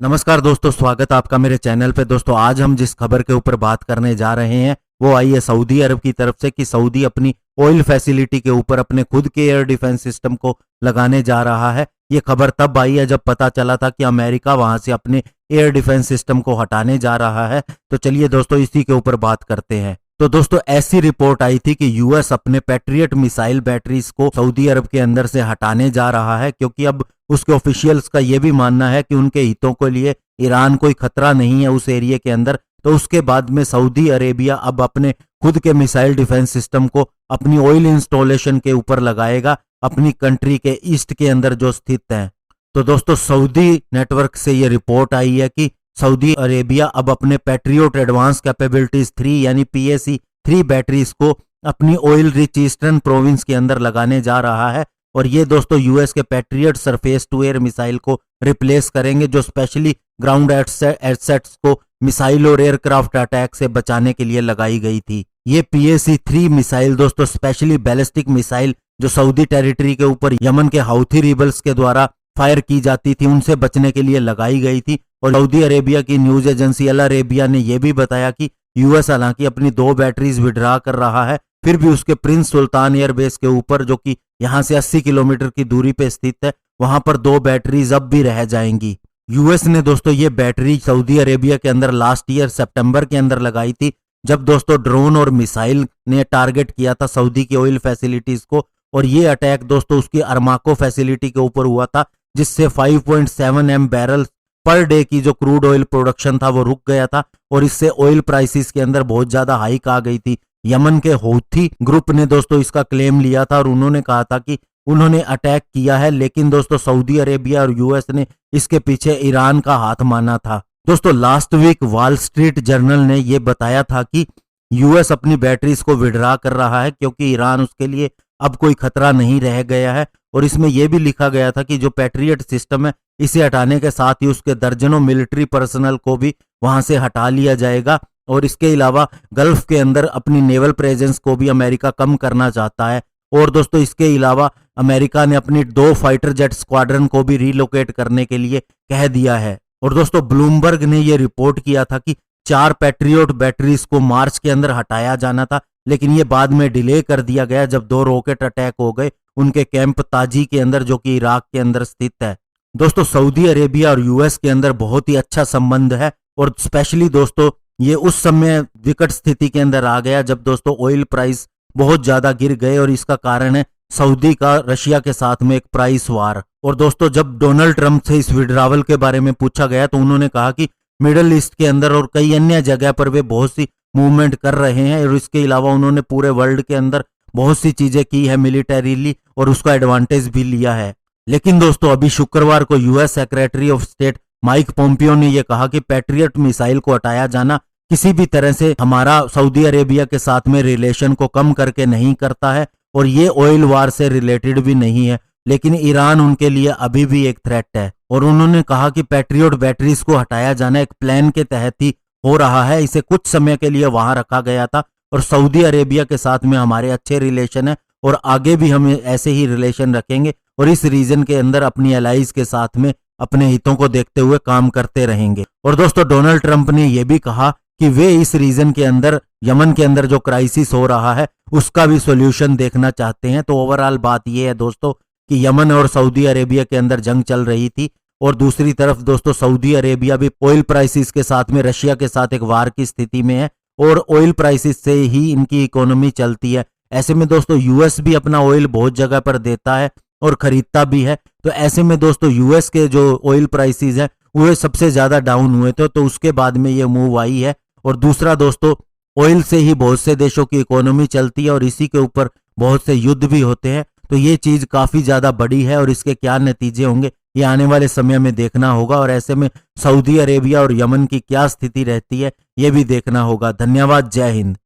नमस्कार दोस्तों, स्वागत है आपका मेरे चैनल पे। दोस्तों आज हम जिस खबर के ऊपर बात करने जा रहे हैं वो आई है सऊदी अरब की तरफ से कि सऊदी अपनी ऑयल फैसिलिटी के ऊपर अपने खुद के एयर डिफेंस सिस्टम को लगाने जा रहा है। ये खबर तब आई है जब पता चला था कि अमेरिका वहां से अपने एयर डिफेंस सिस्टम को हटाने जा रहा है। तो चलिए दोस्तों इसी के ऊपर बात करते हैं। तो दोस्तों ऐसी रिपोर्ट आई थी कि यूएस अपने पैट्रियट मिसाइल बैटरीज को सऊदी अरब के अंदर से हटाने जा रहा है, क्योंकि अब उसके ऑफिशियल्स का यह भी मानना है कि उनके हितों के लिए ईरान कोई खतरा नहीं है उस एरिया के अंदर। तो उसके बाद में सऊदी अरेबिया अब अपने खुद के मिसाइल डिफेंस सिस्टम को अपनी ऑयल इंस्टॉलेशन के ऊपर लगाएगा, अपनी कंट्री के ईस्ट के अंदर जो स्थित है। तो दोस्तों सऊदी नेटवर्क से ये रिपोर्ट आई है कि सऊदी अरेबिया अब अपने पैट्रियोट एडवांस कैपेबिलिटीज 3 यानी PAC-3 बैटरीज को अपनी ऑयल रिच ईस्टर्न प्रोविंस के अंदर लगाने जा रहा है। और ये दोस्तों यूएस के Patriot surface to air missile को रिप्लेस करेंगे, जो स्पेशली ग्राउंड एसेट्स को मिसाइल और एयरक्राफ्ट अटैक से बचाने के लिए लगाई गई थी। ये PAC-3 मिसाइल दोस्तों स्पेशली बैलिस्टिक मिसाइल जो सऊदी टेरिटरी के ऊपर यमन के हाउथी रिबल्स के द्वारा फायर की जाती थी, उनसे बचने के लिए लगाई गई थी। और सऊदी अरेबिया की न्यूज एजेंसी अल अरेबिया ने यह भी बताया कि यूएस हालांकि अपनी 2 बैटरीज विड्रा कर रहा है, फिर भी उसके प्रिंस सुल्तान एयरबेस के ऊपर, जो कि यहां से 80 किलोमीटर की दूरी पे स्थित है, वहां पर 2 बैटरीज अब भी रह जाएंगी। यूएस ने दोस्तों ये बैटरी सऊदी अरेबिया के अंदर लास्ट ईयर सितंबर के अंदर लगाई थी, जब दोस्तों ड्रोन और मिसाइल ने टारगेट किया था सऊदी की ऑयल फैसिलिटीज को। और ये अटैक दोस्तों उसकी अरमाको फैसिलिटी के ऊपर हुआ था, जिससे 5.7 M बैरल पर डे की जो क्रूड ऑयल प्रोडक्शन था वो रुक गया था। और इससे ऑयल प्राइसेस के अंदर बहुत ज्यादा हाइक आ गई थी। यमन के हौथी ग्रुप ने दोस्तों इसका क्लेम लिया था और उन्होंने कहा था कि उन्होंने अटैक किया है, लेकिन दोस्तों सऊदी अरेबिया और यूएस ने इसके पीछे ईरान का हाथ माना था। दोस्तों last week Wall Street Journal ने यह बताया था कि यूएस अपनी बैटरीज को विड्रा कर रहा है, क्योंकि ईरान उसके लिए अब कोई खतरा नहीं रह गया है। और इसमें यह भी लिखा गया था कि जो पैट्रियट सिस्टम है इसे हटाने के साथ ही उसके दर्जनों मिलिट्री पर्सनल को भी वहां से हटा लिया जाएगा। और इसके अलावा गल्फ के अंदर अपनी नेवल प्रेजेंस को भी अमेरिका कम करना चाहता है। और दोस्तों इसके अलावा अमेरिका ने अपनी 2 फाइटर जेट स्क्वाड्रन को भी रिलोकेट करने के लिए कह दिया है। और दोस्तों ब्लूमबर्ग ने यह रिपोर्ट किया था कि 4 पैट्रियोट बैटरीज को मार्च के अंदर हटाया जाना था, लेकिन यह बाद में डिले कर दिया गया जब 2 रॉकेट अटैक हो गए उनके कैंप ताजी के अंदर, जो कि इराक के अंदर स्थित है। दोस्तों सऊदी अरेबिया और यूएस के अंदर बहुत ही अच्छा संबंध है। और स्पेशली दोस्तों ये उस समय विकट स्थिति के अंदर आ गया जब दोस्तों ऑयल प्राइस बहुत ज्यादा गिर गए, और इसका कारण है सऊदी का रशिया के साथ में एक प्राइस वार। और दोस्तों जब डोनाल्ड ट्रंप से इस विड्रावल के बारे में पूछा गया तो उन्होंने कहा कि मिडल ईस्ट के अंदर और कई अन्य जगह पर वे बहुत सी मूवमेंट कर रहे हैं। और इसके अलावा उन्होंने पूरे वर्ल्ड के अंदर बहुत सी चीजें की है मिलिटरीली, और उसका एडवांटेज भी लिया है। लेकिन दोस्तों अभी शुक्रवार को US secretary of state Mike Pompeo ने यह कहा कि पैट्रियट मिसाइल को हटाया जाना किसी भी तरह से हमारा सऊदी अरेबिया के साथ में रिलेशन को कम करके नहीं करता है, और ये ऑयल वार से रिलेटेड भी नहीं है, लेकिन ईरान उनके लिए अभी भी एक थ्रेट है। और उन्होंने कहा कि पैट्रियट बैटरीज को हटाया जाना एक प्लान के तहत ही हो रहा है, इसे कुछ समय के लिए वहां रखा गया था। और सऊदी अरेबिया के साथ में हमारे अच्छे रिलेशन है और आगे भी हम ऐसे ही रिलेशन रखेंगे, और इस रीजन के अंदर अपनी एलाइज के साथ में अपने हितों को देखते हुए काम करते रहेंगे। और दोस्तों डोनाल्ड ट्रंप ने यह भी कहा कि वे इस रीजन के अंदर यमन के अंदर जो क्राइसिस हो रहा है उसका भी सॉल्यूशन देखना चाहते हैं। तो ओवरऑल बात यह है दोस्तों कि यमन और सऊदी अरेबिया के अंदर जंग चल रही थी, और दूसरी तरफ दोस्तों सऊदी अरेबिया भी ऑयल प्राइसेस के साथ में रशिया के साथ एक वार की स्थिति में है, और ऑयल प्राइसेस से ही इनकी इकोनॉमी चलती है। ऐसे में दोस्तों यूएस भी अपना ऑयल बहुत जगह पर देता है और खरीदता भी है। तो ऐसे में दोस्तों यूएस के जो ऑयल प्राइसेस हैं वो सबसे ज्यादा डाउन हुए थे, तो उसके बाद में ये मूव आई है। और दूसरा दोस्तों ऑयल से ही बहुत से देशों की इकोनॉमी चलती है, और इसी के ऊपर बहुत से युद्ध भी होते हैं। तो ये चीज काफी ज्यादा बड़ी है, और इसके क्या नतीजे होंगे ये आने वाले समय में देखना होगा। और ऐसे में सऊदी अरेबिया और यमन की क्या स्थिति रहती है ये भी देखना होगा। धन्यवाद, जय हिंद।